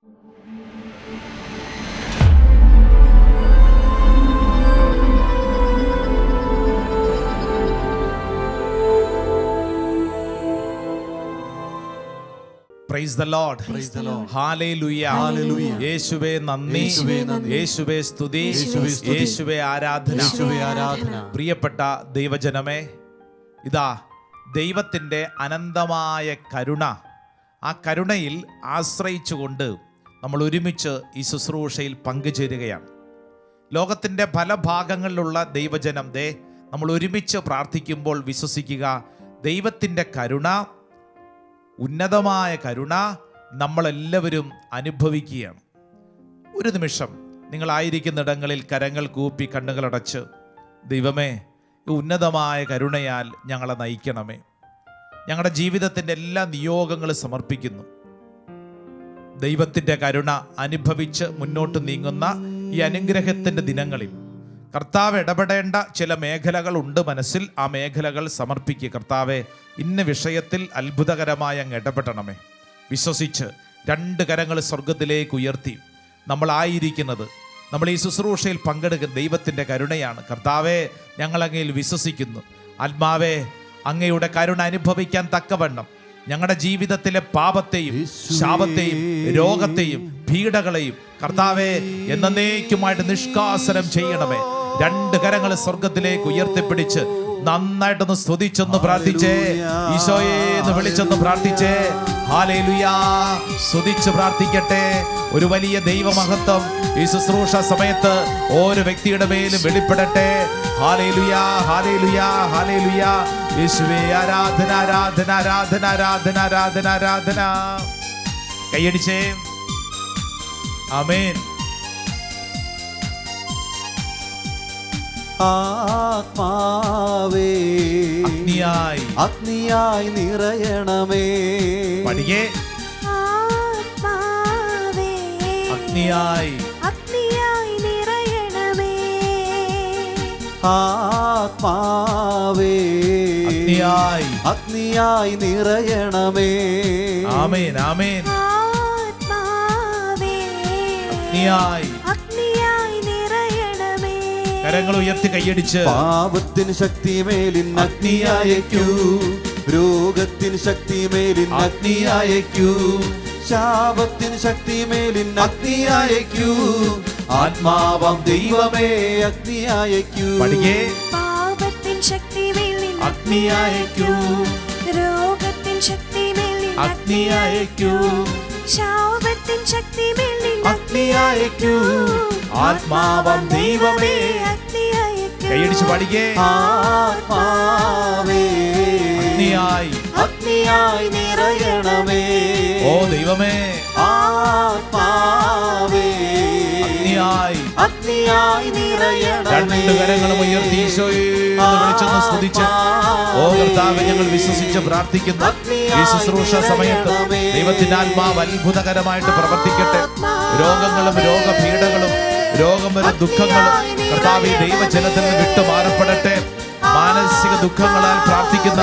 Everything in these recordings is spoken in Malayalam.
Praise the Lord. Praise the Lord. Hallelujah. Hallelujah. യേശുവേ നന്ദി, യേശുവേ സ്തുതി, യേശുവേ ആരാധന. പ്രിയപ്പെട്ട ദൈവജനമേ, ഇതാ ദൈവത്തിൻ്റെ അനന്തമായ കരുണ, ആ കരുണയിൽ ആശ്രയിച്ചുകൊണ്ട് നമ്മൾ ഒരുമിച്ച് ഈ ശുശ്രൂഷയിൽ പങ്കുചേരുകയാണ്. ലോകത്തിൻ്റെ പല ഭാഗങ്ങളിലുള്ള ദൈവജനം നമ്മൾ ഒരുമിച്ച് പ്രാർത്ഥിക്കുമ്പോൾ വിശ്വസിക്കുക, ദൈവത്തിൻ്റെ കരുണ, ഉന്നതമായ കരുണ നമ്മളെല്ലാവരും അനുഭവിക്കുകയാണ്. ഒരു നിമിഷം നിങ്ങളായിരിക്കുന്നിടങ്ങളിൽ കരങ്ങൾ കൂപ്പി കണ്ണുകളടച്ച്, ദൈവമേ, ഈ ഉന്നതമായ കരുണയാൽ ഞങ്ങളെ നയിക്കണമേ. ഞങ്ങളുടെ ജീവിതത്തിൻ്റെ എല്ലാ നിയോഗങ്ങളും സമർപ്പിക്കുന്നു. ദൈവത്തിൻ്റെ കരുണ അനുഭവിച്ച് മുന്നോട്ട് നീങ്ങുന്ന ഈ അനുഗ്രഹത്തിൻ്റെ ദിനങ്ങളിൽ കർത്താവ് ഇടപെടേണ്ട ചില മേഖലകളുണ്ട് മനസ്സിൽ. ആ മേഖലകൾ സമർപ്പിക്കുക. കർത്താവെ, ഇന്ന വിഷയത്തിൽ അത്ഭുതകരമായി അങ്ങ് ഇടപെടണമേ. വിശ്വസിച്ച് രണ്ട് കരങ്ങൾ സ്വർഗത്തിലേക്ക് ഉയർത്തി നമ്മളായിരിക്കുന്നത്, നമ്മൾ ഈ ശുശ്രൂഷയിൽ പങ്കെടുക്കുന്ന ദൈവത്തിൻ്റെ കരുണയാണ്. കർത്താവെ, ഞങ്ങൾ അങ്ങയിൽ വിശ്വസിക്കുന്നു. ആത്മാവേ, അങ്ങയുടെ കരുണ അനുഭവിക്കാൻ തക്കവണ്ണം ഞങ്ങളുടെ ജീവിതത്തിലെ പാപത്തെയും ശാപത്തെയും രോഗത്തെയും പീഡകളെയും കർത്താവെ എന്നേക്കുമായിട്ട് നിഷ്കാസനം ചെയ്യണമേ. രണ്ട് കരങ്ങൾ സ്വർഗത്തിലേക്ക് ഉയർത്തിപ്പിടിച്ച് നന്നായിട്ടൊന്ന് സ്തുതിച്ചൊന്ന് പ്രാർത്ഥിച്ചേ. ഈശോയെ എന്ന് വിളിച്ചൊന്ന് പ്രാർത്ഥിച്ചേ. ഹല്ലേലൂയാ. സ്തുതിച്ച് പ്രാർത്ഥിക്കട്ടെ. ഒരു വലിയ ദൈവമഹത്വം ഈ ശുശ്രൂഷ സമയത്ത് ഓരോ വ്യക്തിയുടെ മേലും വെളിപ്പെടട്ടെ. ഹല്ലേലൂയാ, ഹല്ലേലൂയാ, ഹല്ലേലൂയാ. യേശുവേ, ആരാധന, ആരാധന, ആരാധന, ആരാധന, ആരാധന, ആരാധന. കൈയടിച്ചേ. ആമേൻ. ആത്മാവേ, അഗ്നിയായി നിറയണമേ. പഠിക്കേ. ആത്മാവേ, അഗ്നിയായി നിറയണമേ. ആത്മാവേ, അഗ്നിയായി നിറയണമേ. ആമേൻ, ആമേൻ. ആത്മാവേ, അഗ്നിയായി നിറയണമേ. കരങ്ങൾ ഉയർത്തി കൈയടിച്ച്. പാപത്തിന് ശക്തി മേലിൻ അഗ്നിയായക്കൂ, രോഗത്തിന് ശക്തി മേലിൻ അഗ്നിയായക്കൂ, ശാപത്തിന് ശക്തി മേലിൻ അഗ്നിയായക്കൂ, ആത്മാവാം ദൈവമേ അഗ്നിയായക്കൂ. പഠിക്കേ. പാപത്തിൻ ശക്തി മേലിൻ അഗ്നിയായക്കൂ, രോഗത്തിൻ ശക്തി മേലിൻ അഗ്നിയായക്കൂ, ശാപത്തിൻ ശക്തി മേലിൻ അഗ്നിയായക്കൂ, ആത്മാവാം ദൈവമേ. കൈയടിച്ച് പഠിക്കേ. ആത്മാവേ, അഗ്നിയായി നിറയണമേ. ഓ ദൈവമേ. ആത്മാവേ, അഗ്നിയായി നിറയണമേ. രണ്ട് കരങ്ങളും ഉയർത്തി ഈശോയെ എന്ന് വിളിച്ചൊന്ന് സ്തുതിച്ച്, ഓ കർത്താവേ, ഞങ്ങൾ വിശ്വസിച്ച് പ്രാർത്ഥിക്കുന്നു. ഈ ശുശ്രൂഷ സമയത്ത് ദൈവത്തിന്റെ ആത്മാവ് അത്ഭുതകരമായിട്ട് പ്രവർത്തിക്കട്ടെ. രോഗങ്ങളും രോഗപീഠകളും രോഗം വരും ദുഃഖങ്ങളും കർത്താവേ ദൈവജനത്തിൽ നിന്ന് വിട്ടുമാറപ്പെടട്ടെ. മാനസിക ദുഃഖങ്ങളാൽ പ്രാർത്ഥിക്കുന്ന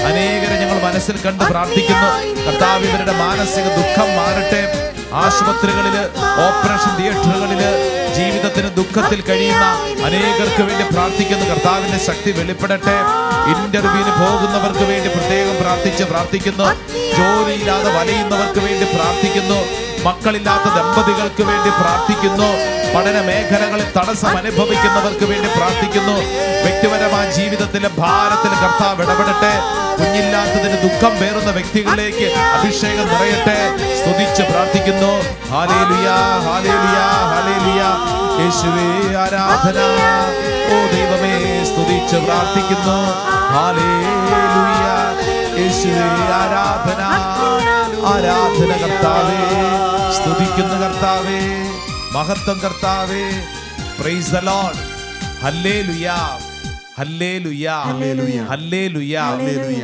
അനേകരെ ഞങ്ങൾ മനസ്സിൽ കണ്ട് പ്രാർത്ഥിക്കുന്നു. കർത്താവ് ഇവരുടെ മാനസിക ദുഃഖം മാറട്ടെ. ആശുപത്രികളില്, ഓപ്പറേഷൻ തിയേറ്ററുകളില് ജീവിതത്തിന് ദുഃഖത്തിൽ കഴിയുന്ന അനേകർക്ക് വേണ്ടി പ്രാർത്ഥിക്കുന്നു. കർത്താവിന്റെ ശക്തി വെളിപ്പെടട്ടെ. ഇന്റർവ്യൂവിന് പോകുന്നവർക്ക് വേണ്ടി പ്രത്യേകം പ്രാർത്ഥിക്കുന്നു. ജോലിയില്ലാതെ വലയുന്നവർക്ക് വേണ്ടി പ്രാർത്ഥിക്കുന്നു. മക്കളില്ലാത്ത ദമ്പതികൾക്ക് വേണ്ടി പ്രാർത്ഥിക്കുന്നു. പഠന മേഖലകളിൽ തടസ്സം അനുഭവിക്കുന്നവർക്ക് വേണ്ടി പ്രാർത്ഥിക്കുന്നു. വ്യക്തിപരമായ ജീവിതത്തിലെ ഭാരത്തിൽ കർത്താവ് ഇടപെടട്ടെ. കുഞ്ഞില്ലാത്തതിന് ദുഃഖം പേറുന്ന വ്യക്തികളിലേക്ക് അഭിഷേകം നിറയട്ടെ. സ്തുതിച്ച് പ്രാർത്ഥിക്കുന്നു. ഹല്ലേലൂയാ, ഹല്ലേലൂയാ, ഹല്ലേലൂയാ. യേശുവേ, ആരാധന. ഓ ദൈവമേ, സ്തുതിച്ച് പ്രാർത്ഥിക്കുന്നു. ഹല്ലേലൂയാ. യേശുവേ, ആരാധന, ആരാധന കർത്താവേ. സ്തുതിക്കുന്നു കർത്താവേ. മഹത്വം കർത്താവേ. Praise the lord. Hallelujah, hallelujah, hallelujah.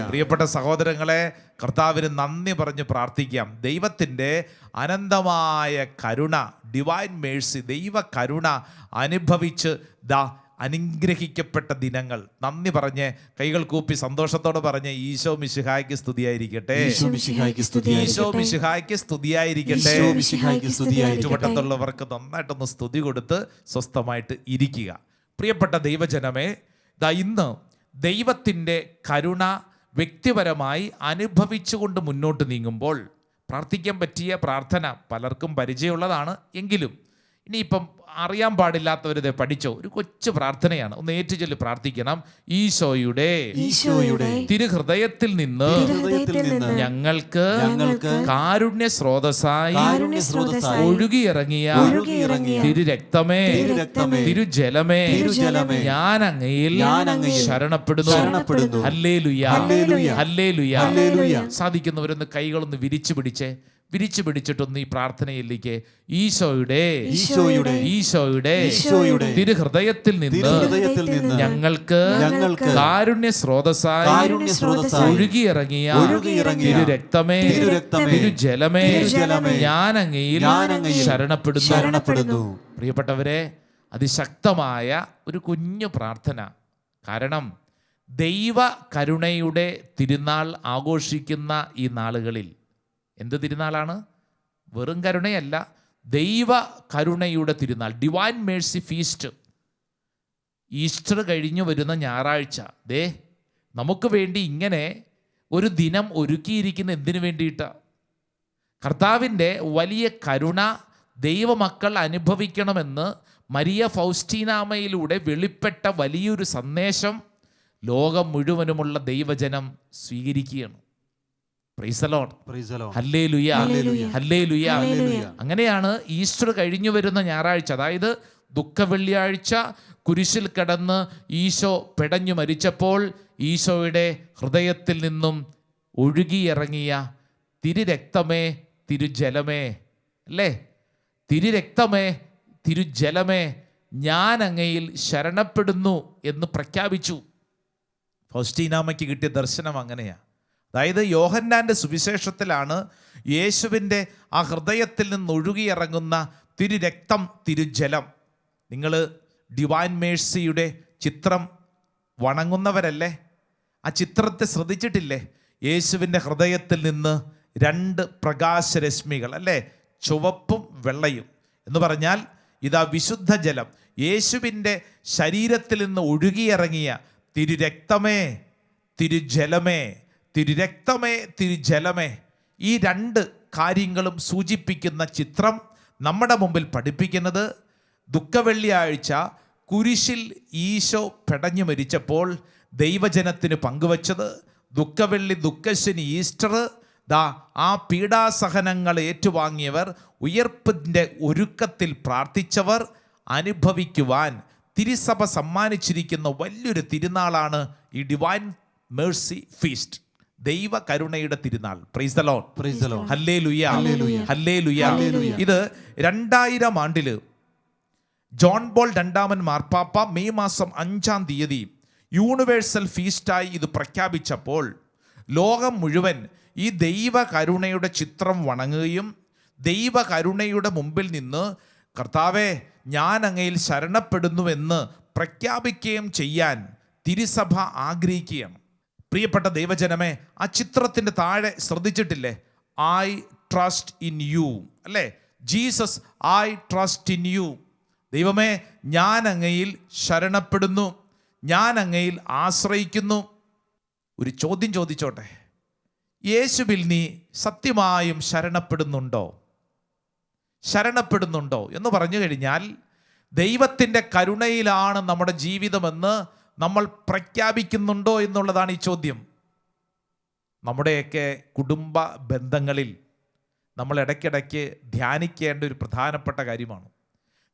പ്രിയപ്പെട്ട സഹോദരങ്ങളെ, കർത്താവിന് നന്ദി പറഞ്ഞ് പ്രാർത്ഥിക്കാം. ദൈവത്തിൻ്റെ അനന്തമായ കരുണ, ഡിവൈൻ മേഴ്സി, ദൈവ കരുണ അനുഭവിച്ച് അനുഗ്രഹിക്കപ്പെട്ട ദിനങ്ങൾ. നന്ദി പറഞ്ഞ് കൈകൾ കൂപ്പി സന്തോഷത്തോടെ പറഞ്ഞ് ഈശോ മിശിഹായ്ക്ക് സ്തുതിയായിരിക്കട്ടെ. ഈശോ മിശിഹായ്ക്ക് സ്തുതിയായിരിക്കട്ടെ. ഈശോ മിശിഹായ്ക്ക് സ്തുതിയായിരിക്കട്ടെ. ഈശോ മിശിഹായ്ക്ക് സ്തുതിയായിരിക്കട്ടെ. ചുവട്ടത്തുള്ളവർക്ക് നന്നായിട്ടൊന്ന് സ്തുതി കൊടുത്ത് സ്വസ്ഥമായിട്ട് ഇരിക്കുക. പ്രിയപ്പെട്ട ദൈവജനമേ, ഇന്ന് ദൈവത്തിൻ്റെ കരുണ വ്യക്തിപരമായി അനുഭവിച്ചുകൊണ്ട് മുന്നോട്ട് നീങ്ങുമ്പോൾ പ്രാർത്ഥിക്കാൻ പറ്റിയ പ്രാർത്ഥന പലർക്കും പരിചയമുള്ളതാണ്. എങ്കിലും ഇനിയിപ്പം അറിയാൻ പാടില്ലാത്തവരിത് പഠിച്ചോ, ഒരു കൊച്ചു പ്രാർത്ഥനയാണ്. ഒന്ന് ഏറ്റുചൊല്ലി പ്രാർത്ഥിക്കണം. ഈശോയുടെ തിരുഹൃദയത്തിൽ നിന്ന് ഞങ്ങൾക്ക് കാരുണ്യ സ്രോതസ്സായി ഒഴുകിയിറങ്ങിയ തിരുരക്തമേ, തിരുജലമേ, ഞാൻ അങ്ങയിൽ ശരണപ്പെടുന്നു. Hallelujah, hallelujah. സാധിക്കുന്നവരൊന്ന് കൈകളൊന്ന് വിരിച്ചു പിടിച്ചിട്ടൊന്ന് ഈ പ്രാർത്ഥനയിലേക്ക് ഈശോയുടെ തിരുഹൃദയത്തിൽ നിന്ന് ഞങ്ങൾക്ക് കാരുണ്യ സ്രോതസ്സായി ഒഴുകിയിറങ്ങിയ തിരുരക്തമേ, തിരുജലമേ, ഞാൻ അങ്ങയിൽ ശരണപ്പെടുന്നു. പ്രിയപ്പെട്ടവരെ, അതിശക്തമായ ഒരു കുഞ്ഞു പ്രാർത്ഥന. കാരണം ദൈവ കരുണയുടെ തിരുനാൾ ആഘോഷിക്കുന്ന ഈ നാളുകളിൽ എന്ത് തിരുനാളാണ്? വെറും കരുണയല്ല, ദൈവ കരുണയുടെ തിരുനാൾ, ഡിവൈൻ മേഴ്സി ഫീസ്റ്റ്. ഈസ്റ്റർ കഴിഞ്ഞു വരുന്ന ഞായറാഴ്ച നമുക്ക് വേണ്ടി ഇങ്ങനെ ഒരു ദിനം ഒരുക്കിയിരിക്കുന്ന എന്തിനു വേണ്ടിയിട്ടാണ്? കർത്താവിൻ്റെ വലിയ കരുണ ദൈവമക്കൾ അനുഭവിക്കണമെന്ന് മരിയ ഫൗസ്റ്റീനാമയിലൂടെ വെളിപ്പെട്ട വലിയൊരു സന്ദേശം ലോകം മുഴുവനുമുള്ള ദൈവജനം സ്വീകരിക്കുകയാണ്. Price the Lord, hallelujah, hallelujah. അങ്ങനെയാണ് ഈസ്റ്റർ കഴിഞ്ഞു വരുന്ന ഞായറാഴ്ച, അതായത് ദുഃഖവെള്ളിയാഴ്ച കുരിശിൽ കിടന്ന് ഈശോ പിടഞ്ഞു മരിച്ചപ്പോൾ ഈശോയുടെ ഹൃദയത്തിൽ നിന്നും ഒഴുകിയിറങ്ങിയ തിരുരക്തമേ, തിരുജലമേ, അല്ലേ? തിരുരക്തമേ, തിരുജലമേ, ഞാൻ അങ്ങയിൽ ശരണപ്പെടുന്നു എന്ന് പ്രഖ്യാപിച്ചു. ഫൗസ്റ്റീനാമയ്ക്ക് കിട്ടിയ ദർശനം അങ്ങനെയാണ്. അതായത് യോഹന്നാൻ്റെ സുവിശേഷത്തിലാണ് യേശുവിൻ്റെ ആ ഹൃദയത്തിൽ നിന്ന് ഒഴുകിയിറങ്ങുന്ന തിരുരക്തം, തിരുജലം. നിങ്ങൾ ഡിവൈൻ മേഴ്സിയുടെ ചിത്രം വണങ്ങുന്നവരല്ലേ? ആ ചിത്രത്തെ ശ്രദ്ധിച്ചിട്ടില്ലേ? യേശുവിൻ്റെ ഹൃദയത്തിൽ നിന്ന് രണ്ട് പ്രകാശരശ്മികൾ, അല്ലേ? ചുവപ്പും വെള്ളയും എന്ന് പറഞ്ഞാൽ ഇതാ വിശുദ്ധ ജലം, യേശുവിൻ്റെ ശരീരത്തിൽ നിന്ന് ഒഴുകിയിറങ്ങിയ തിരുരക്തമേ, തിരുജലമേ, തിരുരക്തമേ, തിരുജലമേ. ഈ രണ്ട് കാര്യങ്ങളും സൂചിപ്പിക്കുന്ന ചിത്രം നമ്മുടെ മുമ്പിൽ പഠിപ്പിക്കുന്നത് ദുഃഖവെള്ളിയാഴ്ച കുരിശിൽ ഈശോ പിടഞ്ഞു മരിച്ചപ്പോൾ ദൈവജനത്തിന് പങ്കുവച്ചത്, ദുഃഖവെള്ളി, ദുഃഖശനി, ഈസ്റ്റർ, ആ പീഡാസഹനങ്ങൾ ഏറ്റുവാങ്ങിയവർ, ഉയർപ്പിൻ്റെ ഒരുക്കത്തിൽ പ്രാർത്ഥിച്ചവർ അനുഭവിക്കുവാൻ തിരുസഭ സമ്മാനിച്ചിരിക്കുന്ന വലിയൊരു തിരുനാളാണ് ഈ ഡിവൈൻ മേഴ്സി ഫീസ്റ്റ്, ദൈവ കരുണയുടെ തിരുനാൾ. Price the Lord, hallelujah, hallelujah. ഇത് 2000 ആണ്ടിൽ ജോൺ പോൾ രണ്ടാമൻ മാർപ്പാപ്പ മെയ് മാസം 5-ാം തീയതി യൂണിവേഴ്സൽ ഫീസ്റ്റായി ഇത് പ്രഖ്യാപിച്ചപ്പോൾ ലോകം മുഴുവൻ ഈ ദൈവ കരുണയുടെ ചിത്രം വണങ്ങുകയും ദൈവ കരുണയുടെ മുമ്പിൽ നിന്ന് കർത്താവേ, ഞാൻ അങ്ങയിൽ ശരണപ്പെടുന്നുവെന്ന് പ്രഖ്യാപിക്കുകയും ചെയ്യാൻ തിരുസഭ ആഗ്രഹിക്കുകയാണ്. പ്രിയപ്പെട്ട ദൈവജനമേ, ആ ചിത്രത്തിൻ്റെ താഴെ ശ്രദ്ധിച്ചിട്ടില്ലേ? ഐ ട്രസ്റ്റ് ഇൻ യു, അല്ലേ? Jesus, I trust in you. ദൈവമേ, ഞാൻ അങ്ങയിൽ ശരണപ്പെടുന്നു, ഞാൻ അങ്ങയിൽ ആശ്രയിക്കുന്നു. ഒരു ചോദ്യം ചോദിച്ചോട്ടെ, യേശുവിൽ നീ സത്യമായും ശരണപ്പെടുന്നുണ്ടോ എന്ന് പറഞ്ഞു കഴിഞ്ഞാൽ ദൈവത്തിൻ്റെ കരുണയിലാണ് നമ്മുടെ ജീവിതമെന്ന് നമ്മൾ പ്രഖ്യാപിക്കുന്നുണ്ടോ എന്നുള്ളതാണ് ഈ ചോദ്യം. നമ്മുടെയൊക്കെ കുടുംബ ബന്ധങ്ങളിൽ നമ്മൾ ഇടയ്ക്കിടയ്ക്ക് ധ്യാനിക്കേണ്ട ഒരു പ്രധാനപ്പെട്ട കാര്യമാണ്,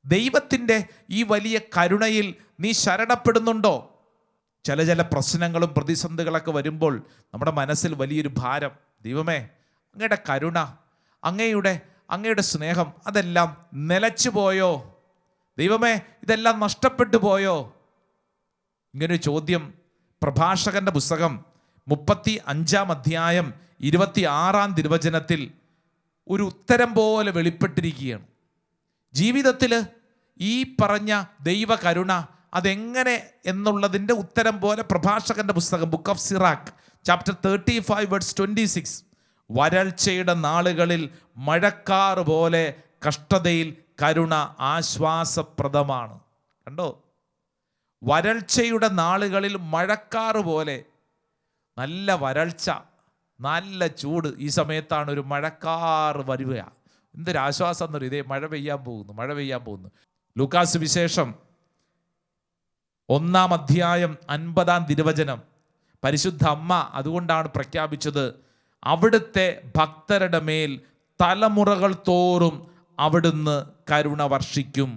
ദൈവത്തിൻ്റെ ഈ വലിയ കരുണയിൽ നീ ശരണപ്പെടുന്നുണ്ടോ? ചില പ്രശ്നങ്ങളും പ്രതിസന്ധികളൊക്കെ വരുമ്പോൾ നമ്മുടെ മനസ്സിൽ വലിയൊരു ഭാരം, ദൈവമേ, അങ്ങയുടെ കരുണ, അങ്ങയുടെ സ്നേഹം അതെല്ലാം നിലച്ചു പോയോ? ദൈവമേ, ഇതെല്ലാം നഷ്ടപ്പെട്ടു പോയോ? ഇങ്ങനൊരു ചോദ്യം പ്രഭാഷകന്റെ പുസ്തകം 35-ാം അധ്യായം 26-ാം തിരുവചനത്തിൽ ഒരു ഉത്തരം പോലെ വെളിപ്പെട്ടിരിക്കുകയാണ്. ജീവിതത്തിൽ ഈ പറഞ്ഞ ദൈവ കരുണ അതെങ്ങനെ എന്നുള്ളതിൻ്റെ ഉത്തരം പോലെ പ്രഭാഷകന്റെ പുസ്തകം book of Sirach chapter 35 verse 26, വരൾച്ചയുടെ നാളുകളിൽ മഴക്കാർ പോലെ കഷ്ടതയിൽ കരുണ ആശ്വാസപ്രദമാണ്. കണ്ടോ, വരൾച്ചയുടെ നാളുകളിൽ മഴക്കാർ പോലെ, നല്ല വരൾച്ച, നല്ല ചൂട്, ഈ സമയത്താണ് ഒരു മഴക്കാർ വരിക. എന്തൊരാശ്വാസം എന്ന് പറയും. ഇതേ മഴ പെയ്യാൻ പോകുന്നു. ലൂക്കാസ് വിശേഷം 1-ാം അധ്യായം 50-ാം തിരുവചനം, പരിശുദ്ധ അമ്മ അതുകൊണ്ടാണ് പ്രഖ്യാപിച്ചത്, അവിടുത്തെ ഭക്തരുടെ മേൽ തലമുറകൾ തോറും അവിടുന്ന് കരുണ വർഷിക്കും.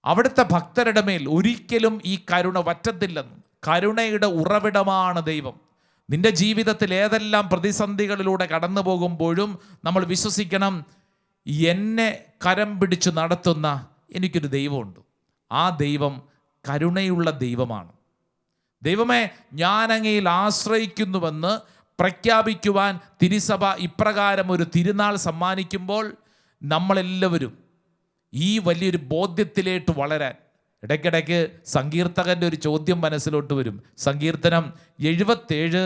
അവിടുത്തെ ഭക്തരുടെ മേൽ ഒരിക്കലും ഈ കരുണ വറ്റത്തില്ലെന്ന്. കരുണയുടെ ഉറവിടമാണ് ദൈവം. നിന്റെ ജീവിതത്തിൽ ഏതെല്ലാം പ്രതിസന്ധികളിലൂടെ കടന്നു പോകുമ്പോഴും നമ്മൾ വിശ്വസിക്കണം, എന്നെ കരം പിടിച്ചു നടത്തുന്ന എനിക്കൊരു ദൈവമുണ്ട്. ആ ദൈവം കരുണയുള്ള ദൈവമാണ്. ദൈവമേ, ഞാൻ അങ്ങയിൽ ആശ്രയിക്കുന്നുവെന്ന് പ്രഖ്യാപിക്കുവാൻ തിരുസഭ ഇപ്രകാരം ഒരു തിരുനാൾ സമ്മാനിക്കുമ്പോൾ നമ്മളെല്ലാവരും ഈ വലിയൊരു ബോധ്യത്തിലേക്ക് വളരാൻ, ഇടയ്ക്കിടയ്ക്ക് സങ്കീർത്തകൻ്റെ ഒരു ചോദ്യം മനസ്സിലോട്ട് വരും. സങ്കീർത്തനം 77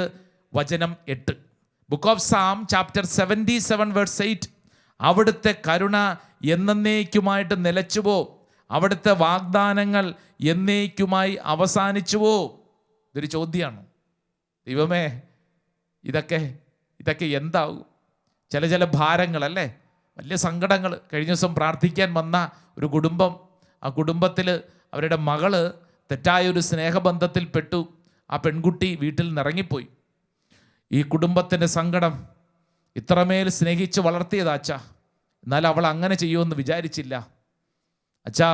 വചനം 8, book of Psalm chapter 77 verse 8, അവിടുത്തെ കരുണ എന്നേക്കുമായിട്ട് നിലച്ചുവോ, അവിടുത്തെ വാഗ്ദാനങ്ങൾ എന്നേക്കുമായി അവസാനിച്ചുവോ? ഇതൊരു ചോദ്യമാണ്. ദൈവമേ, ഇതൊക്കെ എന്താവും? ചില ഭാരങ്ങളല്ലേ, വലിയ സങ്കടങ്ങൾ. കഴിഞ്ഞ ദിവസം പ്രാർത്ഥിക്കാൻ വന്ന ഒരു കുടുംബം, ആ കുടുംബത്തിൽ അവരുടെ മകള് തെറ്റായൊരു സ്നേഹബന്ധത്തിൽ പെട്ടു. ആ പെൺകുട്ടി വീട്ടിൽ നിന്ന് ഇറങ്ങിപ്പോയി. ഈ കുടുംബത്തിൻ്റെ സങ്കടം, ഇത്രമേൽ സ്നേഹിച്ച് വളർത്തിയതാ അച്ഛാ, എന്നാൽ അവൾ അങ്ങനെ ചെയ്യുമെന്ന് വിചാരിച്ചില്ല. അച്ഛാ,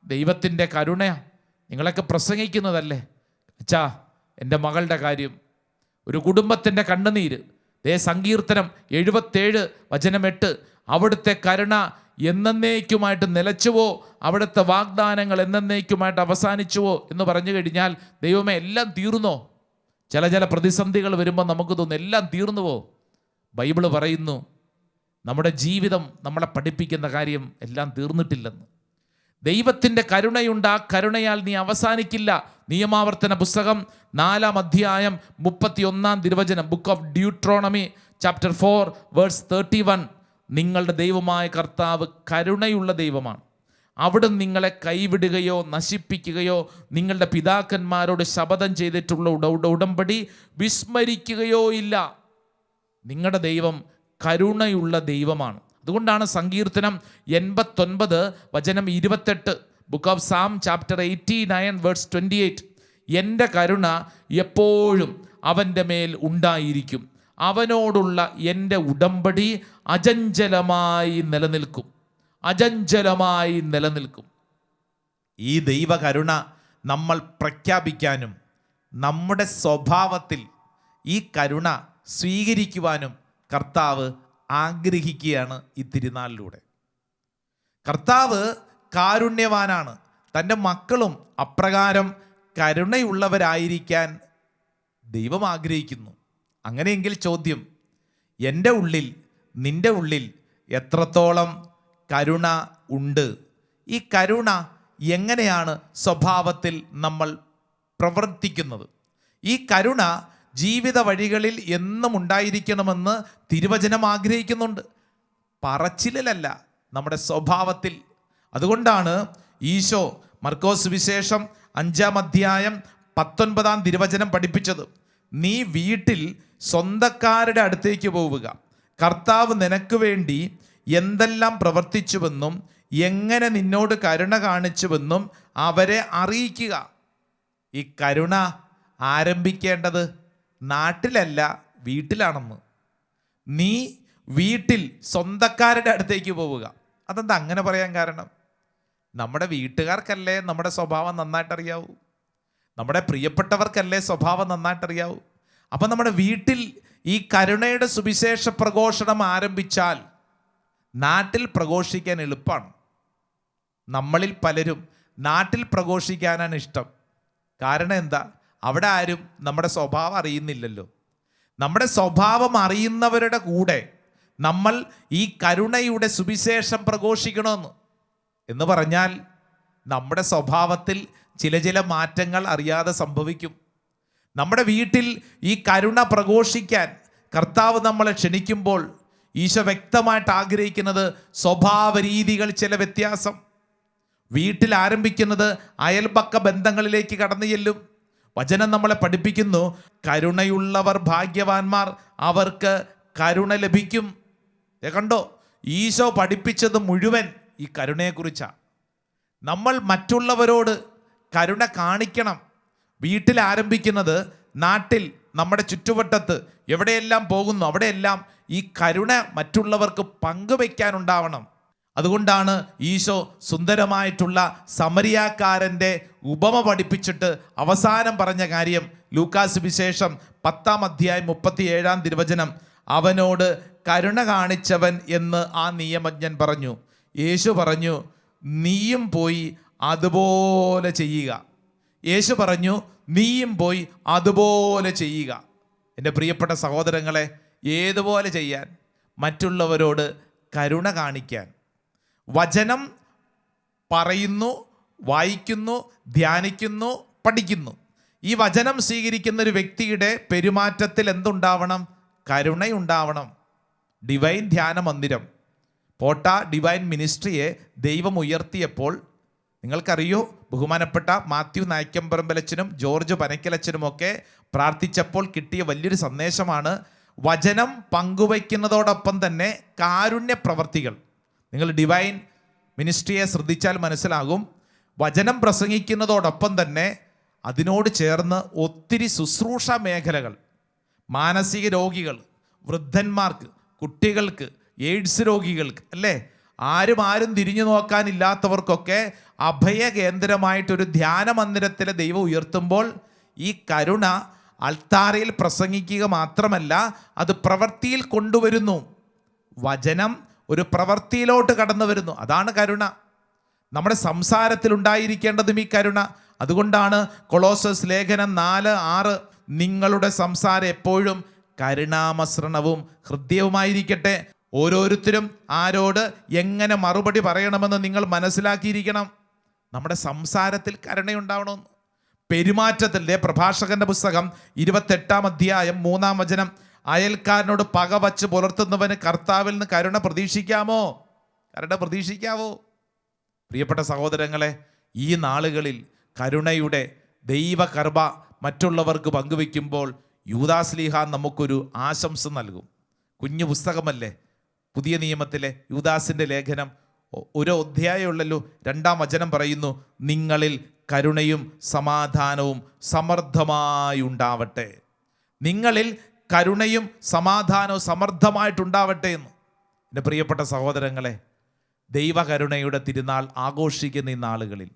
ദൈവത്തിൻ്റെ കരുണ നിങ്ങളൊക്കെ പ്രസംഗിക്കുന്നതല്ലേ അച്ഛാ, എൻ്റെ മകളുടെ കാര്യം, ഒരു കുടുംബത്തിൻ്റെ കണ്ണുനീര്. സങ്കീർത്തനം 77 വചനം 8, അവിടുത്തെ കരുണ എന്നേക്കുമായിട്ട് നിലച്ചുവോ, അവിടുത്തെ വാഗ്ദാനങ്ങൾ എന്നേക്കുമായിട്ട് അവസാനിച്ചുവോ എന്ന് പറഞ്ഞു കഴിഞ്ഞാൽ, ദൈവമേ എല്ലാം തീർന്നോ? ചില പ്രതിസന്ധികൾ വരുമ്പോൾ നമുക്ക് തോന്നും എല്ലാം തീർന്നുവോ? ബൈബിള് പറയുന്നു, നമ്മുടെ ജീവിതം നമ്മളെ പഠിപ്പിക്കുന്ന കാര്യം എല്ലാം തീർന്നിട്ടില്ലെന്ന്. ദൈവത്തിൻ്റെ കരുണയുണ്ട്, ആ കരുണയാൽ നീ അവസാനിക്കില്ല. നിയമാവർത്തന പുസ്തകം 4-ാം അധ്യായം 31-ാം തിരുവചനം, book of Deuteronomy chapter 4 verse 31, നിങ്ങളുടെ ദൈവമായ കർത്താവ് കരുണയുള്ള ദൈവമാണ്. അവിടെ നിങ്ങളെ കൈവിടുകയോ നശിപ്പിക്കുകയോ നിങ്ങളുടെ പിതാക്കന്മാരോട് ശപഥം ചെയ്തിട്ടുള്ള ഉടമ്പടി വിസ്മരിക്കുകയോ ഇല്ല. നിങ്ങളുടെ ദൈവം കരുണയുള്ള ദൈവമാണ്. അതുകൊണ്ടാണ് സങ്കീർത്തനം 89 വചനം 28, book of Psalm chapter 89 verse 28, എൻ്റെ കരുണ എപ്പോഴും അവൻ്റെ മേൽ ഉണ്ടായിരിക്കും, അവനോടുള്ള എൻ്റെ ഉടമ്പടി അചഞ്ചലമായി നിലനിൽക്കും. ഈ ദൈവകരുണ നമ്മൾ പ്രഖ്യാപിക്കാനും നമ്മുടെ സ്വഭാവത്തിൽ ഈ കരുണ സ്വീകരിക്കുവാനും കർത്താവ് ആഗ്രഹിക്കുകയാണ് ഈ തിരുനാളിലൂടെ. കർത്താവ് കാരുണ്യവാനാണ്. തൻ്റെ മക്കളും അപ്രകാരം കരുണയുള്ളവരായിരിക്കാൻ ദൈവം ആഗ്രഹിക്കുന്നു. അങ്ങനെയെങ്കിൽ ചോദ്യം, എൻ്റെ ഉള്ളിൽ, നിൻ്റെ ഉള്ളിൽ എത്രത്തോളം കരുണ ഉണ്ട്? ഈ കരുണ എങ്ങനെയാണ് സ്വഭാവത്തിൽ നമ്മൾ പ്രവർത്തിക്കുന്നത്? ഈ കരുണ ജീവിത വഴികളിൽ എന്നും ഉണ്ടായിരിക്കണമെന്ന് തിരുവചനം ആഗ്രഹിക്കുന്നുണ്ട്. പറച്ചിലല്ല, നമ്മുടെ സ്വഭാവത്തിൽ. അതുകൊണ്ടാണ് ഈശോ മർക്കോസ് വിശേഷം 5-ാം അധ്യായം 19-ാം തിരുവചനം പഠിപ്പിച്ചത്, നീ വീട്ടിൽ സ്വന്തക്കാരുടെ അടുത്തേക്ക് പോവുക, കർത്താവ് നിനക്ക് വേണ്ടി എന്തെല്ലാം പ്രവർത്തിച്ചുവെന്നും എങ്ങനെ നിന്നോട് കരുണ കാണിച്ചുവെന്നും അവരെ അറിയിക്കുക. ഈ കരുണ ആരംഭിക്കേണ്ടത് നാട്ടിലല്ല, വീട്ടിലാണെന്ന്. നീ വീട്ടിൽ സ്വന്തക്കാരുടെ അടുത്തേക്ക് പോവുക. അതെന്താ അങ്ങനെ പറയാൻ കാരണം? നമ്മുടെ വീട്ടുകാർക്കല്ലേ നമ്മുടെ സ്വഭാവം നന്നായിട്ടറിയാവൂ, നമ്മുടെ പ്രിയപ്പെട്ടവർക്കല്ലേ സ്വഭാവം നന്നായിട്ടറിയാവൂ. അപ്പം നമ്മുടെ വീട്ടിൽ ഈ കരുണയുടെ സുവിശേഷ പ്രഘോഷണം ആരംഭിച്ചാൽ നാട്ടിൽ പ്രഘോഷിക്കാൻ എളുപ്പമാണ്. നമ്മളിൽ പലരും നാട്ടിൽ പ്രഘോഷിക്കാനാണ് ഇഷ്ടം. കാരണം എന്താ? അവിടെ ആരും നമ്മുടെ സ്വഭാവം അറിയുന്നില്ലല്ലോ. നമ്മുടെ സ്വഭാവം അറിയുന്നവരുടെ കൂടെ നമ്മൾ ഈ കരുണയുടെ സുവിശേഷം പ്രഘോഷിക്കണമെന്ന് എന്ന് പറഞ്ഞാൽ നമ്മുടെ സ്വഭാവത്തിൽ ചില മാറ്റങ്ങൾ അറിയാതെ സംഭവിക്കും. നമ്മുടെ വീട്ടിൽ ഈ കരുണ പ്രഘോഷിക്കാൻ കർത്താവ് നമ്മളെ ക്ഷണിക്കുമ്പോൾ ഈശോ വ്യക്തമായിട്ട് ആഗ്രഹിക്കുന്നത് സ്വഭാവ രീതികൾ ചില വ്യത്യാസം. വീട്ടിൽ ആരംഭിക്കുന്നത് അയൽപക്ക ബന്ധങ്ങളിലേക്ക് കടന്നു ചെല്ലും. വചനം നമ്മളെ പഠിപ്പിക്കുന്നു, കരുണയുള്ളവർ ഭാഗ്യവാന്മാർ, അവർക്ക് കരുണ ലഭിക്കും. കണ്ടോ, ഈശോ പഠിപ്പിച്ചത് മുഴുവൻ ഈ കരുണയെക്കുറിച്ചാണ്. നമ്മൾ മറ്റുള്ളവരോട് കരുണ കാണിക്കണം. വീട്ടിൽ ആരംഭിക്കുന്നത് നാട്ടിൽ, നമ്മുടെ ചുറ്റുവട്ടത്ത് എവിടെയെല്ലാം പോകുന്നു അവിടെയെല്ലാം ഈ കരുണ മറ്റുള്ളവർക്ക് പങ്കുവയ്ക്കാനുണ്ടാവണം. അതുകൊണ്ടാണ് ഈശോ സുന്ദരമായിട്ടുള്ള സമരിയാക്കാരൻ്റെ ഉപമ പഠിപ്പിച്ചിട്ട് അവസാനം പറഞ്ഞ കാര്യം ലൂക്കാസ് വിശേഷം 10-ാം അധ്യായം 37-ാം തിരുവചനം, അവനോട് കരുണ കാണിച്ചവൻ എന്ന് ആ നിയമജ്ഞൻ പറഞ്ഞു. യേശു പറഞ്ഞു, നീയും പോയി അതുപോലെ ചെയ്യുക. യേശു പറഞ്ഞു, നീയും പോയി അതുപോലെ ചെയ്യുക. എൻ്റെ പ്രിയപ്പെട്ട സഹോദരങ്ങളെ, ഏതുപോലെ ചെയ്യാൻ? മറ്റുള്ളവരോട് കരുണ കാണിക്കാൻ. വചനം പറയുന്നു, വായിക്കുന്നു, ധ്യാനിക്കുന്നു, പഠിക്കുന്നു. ഈ വചനം സ്വീകരിക്കുന്ന ഒരു വ്യക്തിയുടെ പെരുമാറ്റത്തിൽ എന്തുണ്ടാവണം? കരുണയുണ്ടാവണം. ഡിവൈൻ ധ്യാന മന്ദിരം, പോട്ട ഡിവൈൻ മിനിസ്ട്രിയെ ദൈവം ഉയർത്തിയപ്പോൾ നിങ്ങൾക്കറിയോ, ബഹുമാനപ്പെട്ട മാത്യു നായ്ക്കമ്പറമ്പലച്ചനും ജോർജ് പനക്കലച്ചനുമൊക്കെ പ്രാർത്ഥിച്ചപ്പോൾ കിട്ടിയ വലിയൊരു സന്ദേശമാണ് വചനം പങ്കുവയ്ക്കുന്നതോടൊപ്പം തന്നെ കാരുണ്യ പ്രവർത്തികൾ. നിങ്ങൾ ഡിവൈൻ മിനിസ്ട്രിയെ ശ്രദ്ധിച്ചാൽ മനസ്സിലാകും, വചനം പ്രസംഗിക്കുന്നതോടൊപ്പം തന്നെ അതിനോട് ചേർന്ന് ഒത്തിരി ശുശ്രൂഷ മേഖലകൾ, മാനസിക രോഗികൾ, വൃദ്ധന്മാർക്ക്, കുട്ടികൾക്ക്, എയ്ഡ്സ് രോഗികൾക്ക്, അല്ലേ, ആരും തിരിഞ്ഞു നോക്കാനില്ലാത്തവർക്കൊക്കെ അഭയ കേന്ദ്രമായിട്ടൊരു ധ്യാന മന്ദിരത്തിലെ ദൈവം ഉയർത്തുമ്പോൾ ഈ കരുണ അൾത്താരയിൽ പ്രസംഗിക്കുക മാത്രമല്ല, അത് പ്രവൃത്തിയിൽ കൊണ്ടുവരുന്നു. വചനം ഒരു പ്രവൃത്തിയിലോട്ട് കടന്നു വരുന്നു. അതാണ് കരുണ. നമ്മുടെ സംസാരത്തിൽ ഉണ്ടായിരിക്കേണ്ടതും ഈ കരുണ. അതുകൊണ്ടാണ് കൊളോസസ് ലേഖനം 4:6 നിങ്ങളുടെ സംസാരം എപ്പോഴും കരുണാമസൃണവും ഹൃദ്യവുമായിരിക്കട്ടെ. ഓരോരുത്തരും ആരോട് എങ്ങനെ മറുപടി പറയണമെന്ന് നിങ്ങൾ മനസ്സിലാക്കിയിരിക്കണം. നമ്മുടെ സംസാരത്തിൽ കരുണയുണ്ടാവണമെന്ന്. പെരുമാറ്റത്തിൽ പ്രഭാഷകന്റെ പുസ്തകം 28-ാം അധ്യായം 3-ാം വചനം, അയൽക്കാരനോട് പക വച്ച് പുലർത്തുന്നവന് കർത്താവിൽ നിന്ന് കരുണ പ്രതീക്ഷിക്കാമോ? കരുണ പ്രതീക്ഷിക്കാവോ? പ്രിയപ്പെട്ട സഹോദരങ്ങളെ, ഈ നാളുകളിൽ കരുണയുടെ ദൈവകൃപ മറ്റുള്ളവർക്ക് പങ്കുവെക്കുമ്പോൾ യൂദാസ്ലീഹ നമുക്കൊരു ആശംസ നൽകും. കുഞ്ഞു പുസ്തകമല്ലേ, പുതിയ നിയമത്തിലെ യൂദാസിൻ്റെ ലേഖനം, ഒരു അധ്യായമുള്ളല്ലോ, 2-ാം വചനം പറയുന്നു, നിങ്ങളിൽ കരുണയും സമാധാനവും സമൃദ്ധമായി ഉണ്ടാവട്ടെ. നിങ്ങളിൽ കരുണയും സമാധാനവും സമൃദ്ധമായിട്ടുണ്ടാവട്ടെ എന്ന്. എൻ്റെ പ്രിയപ്പെട്ട സഹോദരങ്ങളെ, ദൈവകരുണയുടെ തിരുനാൾ ആഘോഷിക്കുന്ന ഈ നാളുകളിൽ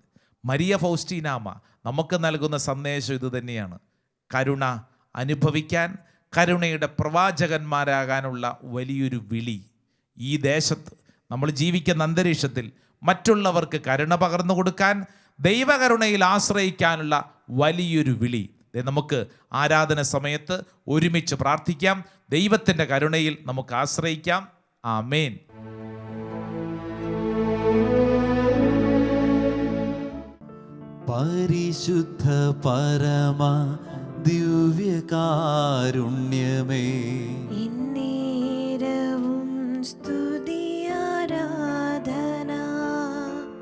മരിയ ഫൗസ്റ്റീനാമ്മ നമുക്ക് നൽകുന്ന സന്ദേശം ഇതുതന്നെയാണ്. കരുണ അനുഭവിക്കാൻ, കരുണയുടെ പ്രവാചകന്മാരാകാനുള്ള വലിയൊരു വിളി ഈ ദേശത്ത്, നമ്മൾ ജീവിക്കുന്ന അന്തരീക്ഷത്തിൽ മറ്റുള്ളവർക്ക് കരുണ പകർന്നു കൊടുക്കാൻ, ദൈവകരുണയിൽ ആശ്രയിക്കാനുള്ള വലിയൊരു വിളി. നമുക്ക് ആരാധന സമയത്ത് ഒരുമിച്ച് പ്രാർത്ഥിക്കാം. ദൈവത്തിൻ്റെ കരുണയിൽ നമുക്ക് ആശ്രയിക്കാം. ആമേൻ. പരിശുദ്ധ പരമ ദിവ്യകാരുണ്യമേ, എന്നേരവും സ്തുതി ആരാധന.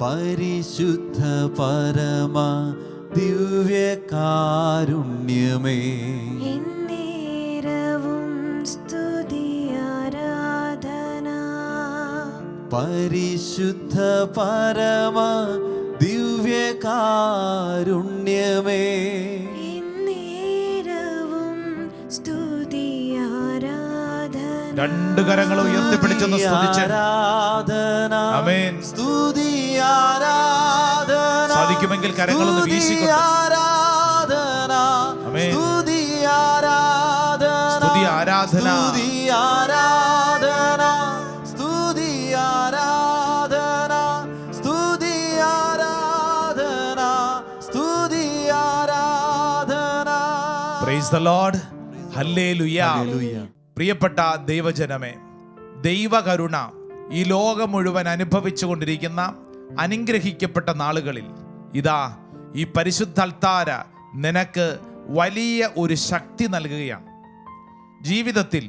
പരിശുദ്ധ പരമ ദിവ്യകാരുണ്യമേ, എന്നേരവും സ്തുതി ആരാധന. പരിശുദ്ധ പരമ ദിവ്യകാരുണ്യമേ, എന്നേരവും സ്തുതി ആരാധന. രണ്ട് കരങ്ങൾ ഉയർത്തിപ്പിടിച്ചൊന്ന് സ്തുതിച്ച് ആരാധന, ആമേൻ. സ്തുതി ആരാധന, സാധിക്കുമെങ്കിൽ കരങ്ങളൊന്ന് വീശിക്കൊണ്ട് ആരാധന, ആമേൻ. സ്തുതി ആരാധന, സ്തുതി ആരാധന, സ്തുതി ആരാധന, സ്തുതി ആരാധന, സ്തുതി ആരാധന, സ്തുതി ആരാധന. Praise the Lord. Hallelujah. Hallelujah. പ്രിയപ്പെട്ട ദൈവജനമേ, ദൈവകരുണ ഈ ലോകം മുഴുവൻ അനുഭവിച്ചു കൊണ്ടിരിക്കുന്ന അനുഗ്രഹിക്കപ്പെട്ട നാളുകളിൽ ഇതാ ഈ പരിശുദ്ധ അൾത്താര നിനക്ക് വലിയ ഒരു ശക്തി നൽകുകയാണ്. ജീവിതത്തിൽ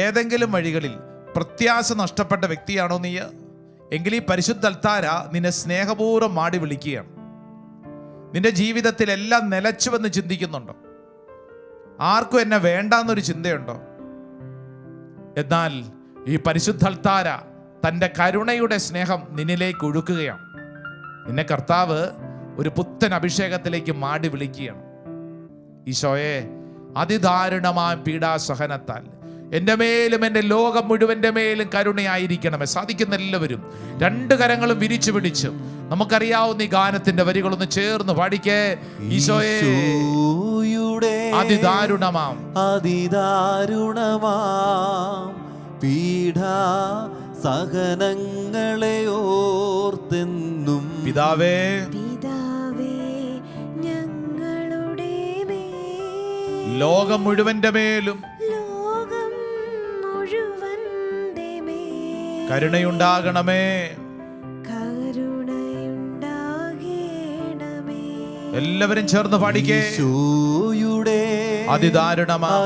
ഏതെങ്കിലും വഴികളിൽ പ്രത്യാശ നഷ്ടപ്പെട്ട വ്യക്തിയാണോ നീ? എങ്കിൽ ഈ പരിശുദ്ധ അൾത്താര നിന്നെ സ്നേഹപൂർവ്വം മാടി വിളിക്കുകയാണ്. നിന്റെ ജീവിതത്തിൽ എല്ലാം നിലച്ചുവെന്ന് ചിന്തിക്കുന്നുണ്ടോ? ആർക്കും എന്നെ വേണ്ടാന്നൊരു ചിന്തയുണ്ടോ? എന്നാൽ ഈ പരിശുദ്ധ അൾത്താര തൻ്റെ കരുണയുടെ സ്നേഹം നിന്നിലേക്ക് ഒഴുക്കുകയാണ്. നിന്നെ കർത്താവ് ഒരു പുത്തൻ അഭിഷേകത്തിലേക്ക് മാടി വിളിക്കുകയാണ്. ഈശോയെ, അതിദാരുണമായ പീഡാസഹനത്താൽ എൻ്റെ മേലും എൻ്റെ ലോകം മുഴുവൻ്റെ മേലും കരുണയായിരിക്കണമേ. സാധിക്കുന്ന എല്ലാവരും രണ്ട് കരങ്ങളും വിരിച്ചു പിടിച്ചു നമുക്കറിയാവുന്ന ഈ ഗാനത്തിന്റെ വരികളൊന്ന് ചേർന്ന് പാടിക്കേ. ഈശോയെ, അതിദാരുണമാം പീഡാ സഹനങ്ങളെ ഓർത്തെന്നും പിതാവേ ഞങ്ങളുടെ ലോകം മുഴുവന്റെ മേലും കരുണയുണ്ടാകണമേ. എല്ലാവരും ചേർന്ന് പാടിക്കേ. അതിദാരുണമാം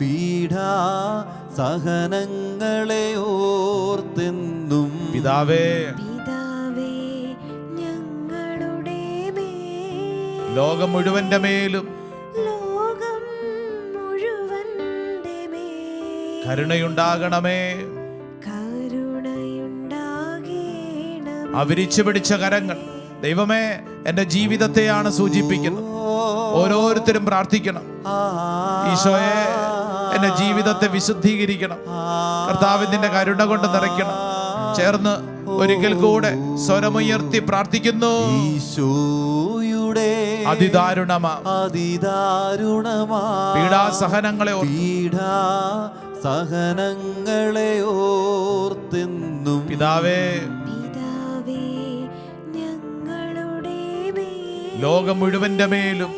പീഡാ സഹനങ്ങളെ ഓർത്തെന്നും പിതാവേ ഞങ്ങളുടെ ലോകം മുഴുവന്റെ മേലും കരുണയുണ്ടാകണമേ. വിരിച്ചു പിടിച്ച കരങ്ങൾ ദൈവമേ എൻ്റെ ജീവിതത്തെയാണ് സൂചിപ്പിക്കുന്നത്. ഓരോരുത്തരും പ്രാർത്ഥിക്കണം. ഈശോയെ, എൻ്റെ ജീവിതത്തെ വിശുദ്ധീകരിക്കണം. കർത്താവിന്റെ കരുണ കൊണ്ട് നിറയ്ക്കണം. ചേർന്ന് ഒരിക്കൽ കൂടെ സ്വരമുയർത്തി പ്രാർത്ഥിക്കുന്നു. ഈശോയുടെ അതിദാരുണമാ പീഡാസഹനങ്ങളെ സഹനങ്ങളെ ഓർത്തെന്നും പിതാവേ ലോകം മുഴുവന്റെ മേലും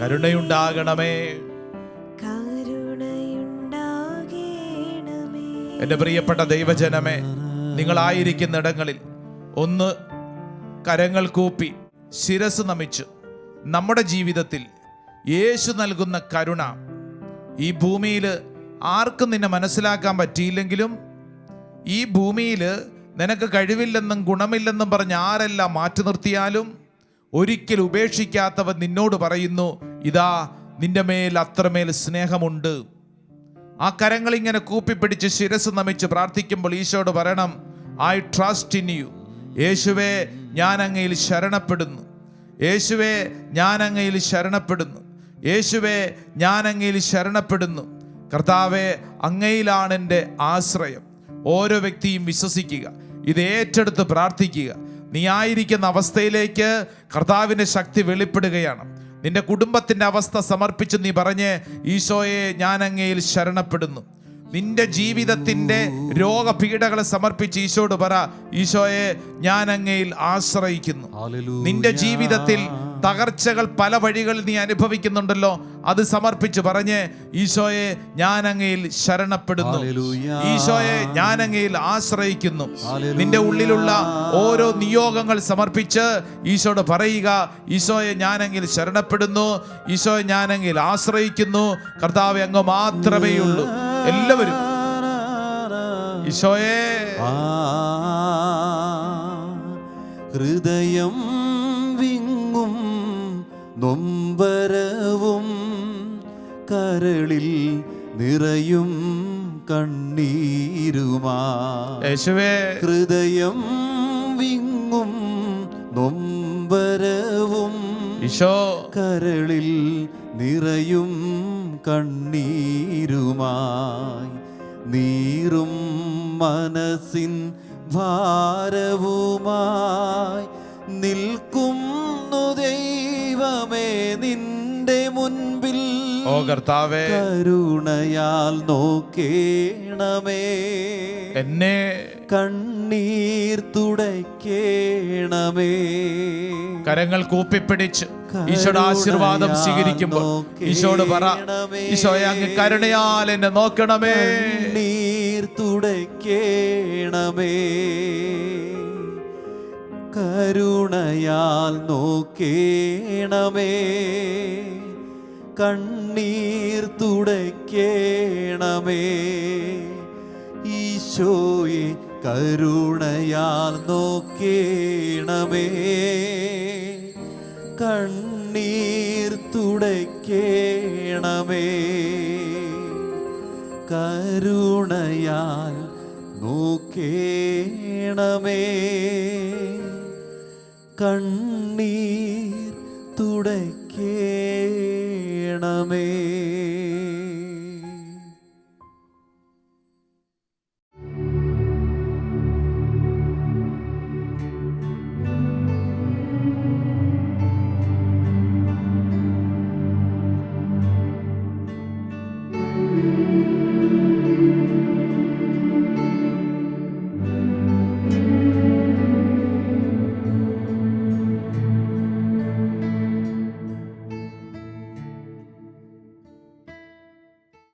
കരുണയുണ്ടാകണമേ. എൻ്റെ പ്രിയപ്പെട്ട ദൈവജനമേ, നിങ്ങളായിരിക്കുന്ന ഇടങ്ങളിൽ ഒന്ന് കരങ്ങൾ കൂപ്പി ശിരസ് നമിച്ച് നമ്മുടെ ജീവിതത്തിൽ യേശു നൽകുന്ന കരുണ ഈ ഭൂമിയിൽ ആർക്കും നിന്നെ മനസ്സിലാക്കാൻ പറ്റിയില്ലെങ്കിലും ഈ ഭൂമിയിൽ നിനക്ക് കഴിവില്ലെന്നും ഗുണമില്ലെന്നും പറഞ്ഞ് ആരെല്ലാം മാറ്റി നിർത്തിയാലും ഒരിക്കൽ ഉപേക്ഷിക്കാത്തവൻ നിന്നോട് പറയുന്നു, ഇതാ നിന്റെ മേൽ അത്രമേൽ സ്നേഹമുണ്ട്. ആ കരങ്ങൾ ഇങ്ങനെ കൂപ്പിപ്പിടിച്ച് ശിരസ് നമിച്ച് പ്രാർത്ഥിക്കുമ്പോൾ ഈശോയോട് പറയണം, ഐ ട്രസ്റ്റ് ഇൻ യു. യേശുവേ, ഞാൻ അങ്ങയിൽ ശരണപ്പെടുന്നു. യേശുവേ, ഞാൻ അങ്ങയിൽ ശരണപ്പെടുന്നു. യേശുവേ, ഞാൻ അങ്ങയിൽ ശരണപ്പെടുന്നു. കർത്താവേ, അങ്ങയിലാണ് എൻ്റെ ആശ്രയം. ഓരോ വ്യക്തിയും വിശ്വസിക്കുക, ഇത് ഏറ്റെടുത്ത് പ്രാർത്ഥിക്കുക. നീ ആയിരിക്കുന്ന അവസ്ഥയിലേക്ക് കർത്താവിൻ്റെ ശക്തി വെളിപ്പെടുകയാണ്. നിന്റെ കുടുംബത്തിൻ്റെ അവസ്ഥ സമർപ്പിച്ച് നീ പറഞ്ഞ്, ഈശോയെ, ഞാൻ അങ്ങയിൽ ശരണപ്പെടുന്നു. നിന്റെ ജീവിതത്തിൻ്റെ രോഗപീഠകളെ സമർപ്പിച്ച് ഈശോയോട് പറ, ഈശോയെ, ഞാൻ അങ്ങയിൽ ആശ്രയിക്കുന്നു. നിന്റെ ജീവിതത്തിൽ തകർച്ചകൾ പല വഴികളിൽ നീ അനുഭവിക്കുന്നുണ്ടല്ലോ, അത് സമർപ്പിച്ച് പറഞ്ഞ്, ഈശോയെ, ഞാൻ അങ്ങയിൽ ശരണപ്പെടുന്നു. ഈശോയെ, ഞാൻ അങ്ങയിൽ ആശ്രയിക്കുന്നു. നിന്റെ ഉള്ളിലുള്ള ഓരോ നിയോഗങ്ങൾ സമർപ്പിച്ച് ഈശോയോട് പറയുക, ഈശോയെ, ഞാൻ അങ്ങയിൽ ശരണപ്പെടുന്നു. ഈശോയെ, ഞാൻ അങ്ങയിൽ ആശ്രയിക്കുന്നു. കർത്താവേ, അങ്ങ് മാത്രമേ ഉള്ളൂ. എല്ലാവരും ഈശോയെ. ഹൃദയം വിങ്ങും നൊമ്പരവും കരളിൽ നിറയും കണ്ണീരുമാ യേശുവേ. ഹൃദയം വിങ്ങും നൊമ്പരവും ഈശോ കരളിൽ നിറയും കണ്ണീരുമായി നീറും മനസ്സിൻ ഭാരവുമായി നിൽക്കുന്നു ദൈവമേ നിന്റെ മുൻപിൽ. ഓ കർത്താവേ, കരുണയാൽ നോക്കേണമേ, എന്നെ കണ്ണീർ തുടയ്ക്കേണമേ. കരങ്ങൾ കൂപ്പിപ്പിടിച്ച് ഈശോയുടെ ആശീർവാദം സ്വീകരിക്കുമ്പോൾ ഈശോയോട് പറ, ഈശോയെ, അങ്ങ് കരുണയാൽ എന്നെ നോക്കണമേ. കണ്ണീർ തുടയ്ക്കേണമേ. കരുണയാൽ നോക്കേണമേ, കണ്ണീർ തുടയ്ക്കേണമേ. ഈശോയെ കരുണയാൽ നോക്കേണമേ, കണ്ണീർ തുടയ്ക്കേണമേ. കരുണയാൽ നോക്കേണമേ, കണ്ണീർ തുടയ്ക്കേണമേ.